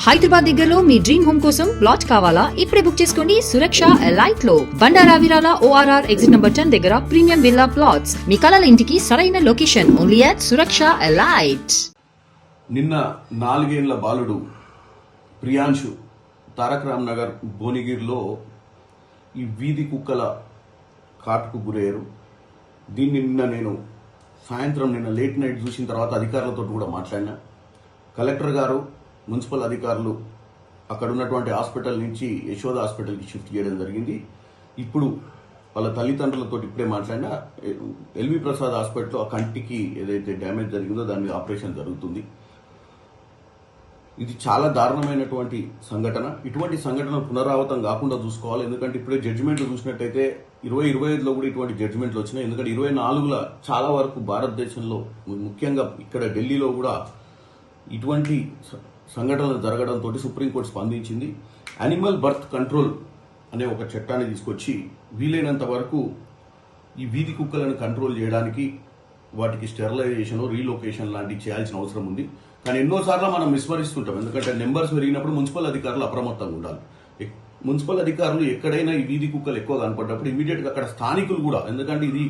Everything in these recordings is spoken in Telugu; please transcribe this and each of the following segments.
హైదరాబాద్ దగ్గరలో మీ డ్రీమ్ హోమ్ కోసం ప్లాట్ కావాలా? ఇప్పుడే బుక్ చేసుకోండి సురక్ష ఎలైట్ లో. బండారా విరాల ORR ఎగ్జిట్ నంబర్ 10 దగ్గర ప్రీమియం విల్లా ప్లాట్స్. మీ కలల ఇంటికి సరైన location only at Suraksha elite. నిన్న 4 ఏళ్ల బాలుడు ప్రియాంశు తారక రామ్ నగర్ భువనగిరిలో ఈ వీధి కుక్కల కాటుకు గురయ్యారు. దీన్ని నేను సాయంత్రం లేట్ నైట్ చూసిన తర్వాత అధికారులతో కూడా మాట్లాడినా. కలెక్టర్ గారు, మున్సిపల్ అధికారులు అక్కడ ఉన్నటువంటి హాస్పిటల్ నుంచి యశోద హాస్పిటల్కి షిఫ్ట్ చేయడం జరిగింది. ఇప్పుడు వాళ్ళ తల్లిదండ్రులతో ఇప్పుడే మాట్లాడినా. ఎల్వి ప్రసాద్ హాస్పిటల్లో ఆ కంటికి ఏదైతే డ్యామేజ్ జరిగిందో దాని మీద ఆపరేషన్ జరుగుతుంది. ఇది చాలా దారుణమైనటువంటి సంఘటన. ఇటువంటి సంఘటన పునరావృతం కాకుండా చూసుకోవాలి. ఎందుకంటే ఇప్పుడే జడ్జిమెంట్లు చూసినట్టయితే 2025లో కూడా ఇటువంటి జడ్జిమెంట్లు వచ్చినాయి. ఎందుకంటే 24లో చాలా వరకు భారతదేశంలో, ముఖ్యంగా ఇక్కడ ఢిల్లీలో కూడా ఇటువంటి సంఘటనలు జరగడంతో సుప్రీంకోర్టు స్పందించింది. యానిమల్ బర్త్ కంట్రోల్ అనే ఒక చట్టాన్ని తీసుకొచ్చి వీలైనంత వరకు ఈ వీధి కుక్కలను కంట్రోల్ చేయడానికి వాటికి స్టెరిలైజేషన్, రీలొకేషన్ లాంటివి చేయాల్సిన అవసరం ఉంది. కానీ ఎన్నోసార్లు మనం విస్మరిస్తుంటాం. ఎందుకంటే నెంబర్స్ పెరిగినప్పుడు మున్సిపల్ అధికారులు అప్రమత్తంగా ఉండాలి. మున్సిపల్ అధికారులు ఎక్కడైనా ఈ వీధి కుక్కలు ఎక్కువ కనపడ్డప్పుడు ఇమీడియట్గా అక్కడ స్థానికులు కూడా, ఎందుకంటే ఇది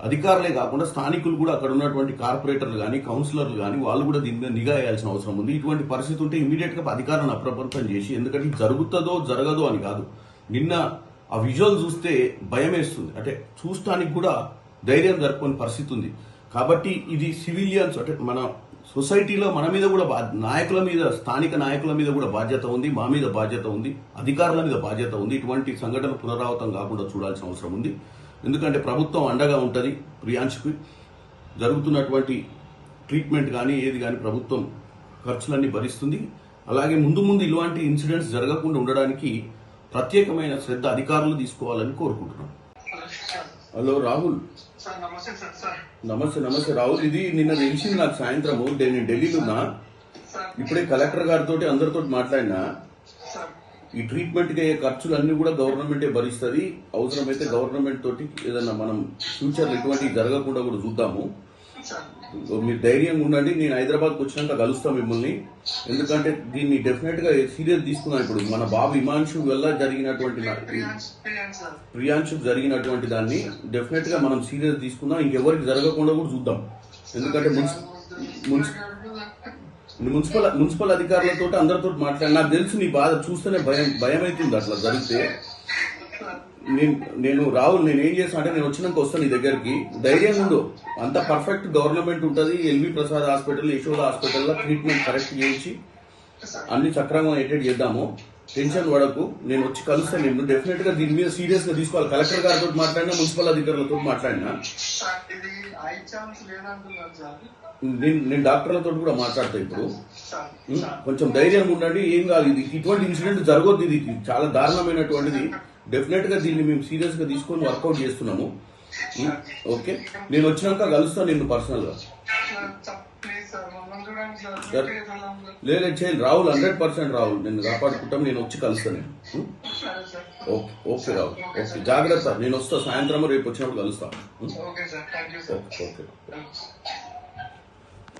అధికారులే కాకుండా స్థానికులు కూడా, అక్కడ ఉన్నటువంటి కార్పొరేటర్లు కానీ, కౌన్సిలర్లు కానీ, వాళ్ళు కూడా దీని మీద నిఘా వేయాల్సిన అవసరం ఉంది. ఇటువంటి పరిస్థితి ఉంటే ఇమీడియట్ గా అధికారులను అప్రమత్తం చేసి, ఎందుకంటే జరుగుతుందో జరగదో అని కాదు, నిన్న ఆ విజువల్ చూస్తే భయం వేస్తుంది. అంటే చూస్తానికి కూడా ధైర్యం జరుపుకునే పరిస్థితి ఉంది. కాబట్టి ఇది సివిలియన్స్, అంటే మన సొసైటీలో మన మీద కూడా నాయకుల మీద, స్థానిక నాయకుల మీద కూడా బాధ్యత ఉంది, మా మీద బాధ్యత ఉంది, అధికారుల మీద బాధ్యత ఉంది. ఇటువంటి సంఘటన పునరావృతం కాకుండా చూడాల్సిన అవసరం ఉంది. ఎందుకంటే ప్రభుత్వం అండగా ఉంటుంది. ప్రియాంశుకి జరుగుతున్నటువంటి ట్రీట్మెంట్ కానీ ఏది కానీ ప్రభుత్వం ఖర్చులన్నీ భరిస్తుంది. అలాగే ముందు ఇలాంటి ఇన్సిడెంట్స్ జరగకుండా ఉండడానికి ప్రత్యేకమైన శ్రద్ధ అధికారులు తీసుకోవాలని కోరుకుంటున్నాం. హలో రాహుల్. నమస్తే రాహుల్. ఇది నిన్న తెలిసింది నాకు సాయంత్రము. నేను ఢిల్లీలో ఉన్నా. ఇప్పుడే కలెక్టర్ గారితో అందరితో మాట్లాడినా. ఈ ట్రీట్మెంట్ కి అయ్యే ఖర్చులన్నీ కూడా గవర్నమెంటే భరిస్తుంది. అవసరమైతే గవర్నమెంట్ తోటి ఏదన్నా మనం ఫ్యూచర్ ఇటువంటి జరగకుండా కూడా చూద్దాము. మీరు ధైర్యంగా ఉండండి. నేను హైదరాబాద్కి వచ్చినాక కలుస్తా మిమ్మల్ని. ఎందుకంటే దీన్ని డెఫినెట్ గా సీరియస్ తీసుకున్నాం. ఇప్పుడు మన బాబు హిమాంశు వల్ల జరిగినటువంటి, ప్రియాంశుకు జరిగినటువంటి దాన్ని డెఫినెట్ గా మనం సీరియస్ తీసుకుందాం. ఇంకెవరికి జరగకుండా కూడా చూద్దాం. ఎందుకంటే మున్సిపల్ అధికారులతో అందరితో మాట్లాడి, నాకు తెలుసు నీ బాధ చూస్తేనే భయం అవుతుంది అట్లా జరిగితే. నేను రాహుల్, నేను ఏం చేస్తా అంటే, నేను వచ్చినాక వస్తాను నీ దగ్గరికి. ధైర్యంగా ఉండు. అంత పర్ఫెక్ట్ గవర్నమెంట్ ఉంటుంది. ఎల్వి ప్రసాద్ హాస్పిటల్, యశోద హాస్పిటల్లో ట్రీట్మెంట్ కరెక్ట్ చేయించి అన్ని సక్రమంగా అటెండ్ చేద్దాము. టెన్షన్ పడకు. నేను వచ్చి కలుస్తాను. నేను డెఫినెట్ గా దీని మీద సీరియస్ గా తీసుకోవాలి. కలెక్టర్ గారితో మాట్లాడినా, మున్సిపల్ అధికారులతో మాట్లాడినా, నేను డాక్టర్లతో కూడా మాట్లాడతా. ఇప్పుడు కొంచెం ధైర్యంగా ఉండండి. ఏం కాదు. ఇది ఇటువంటి ఇన్సిడెంట్ జరగొద్దు. ఇది చాలా దారుణమైనటువంటిది. డెఫినెట్ గా దీన్ని మేము సీరియస్ గా తీసుకొని వర్కౌట్ చేస్తున్నాము. ఓకే, నేను వచ్చినాక కలుస్తాను నిన్ను పర్సనల్ గా. లేదు చేయాలి రాహుల్, 100% రాహుల్. నేను కాపాడుకుంటాం. నేను వచ్చి కలుస్తాను. ఓకే రాహుల్, ఓకే, జాగ్రత్త. నేను వస్తా సాయంత్రం, రేపు వచ్చినప్పుడు కలుస్తాను. ఓకే.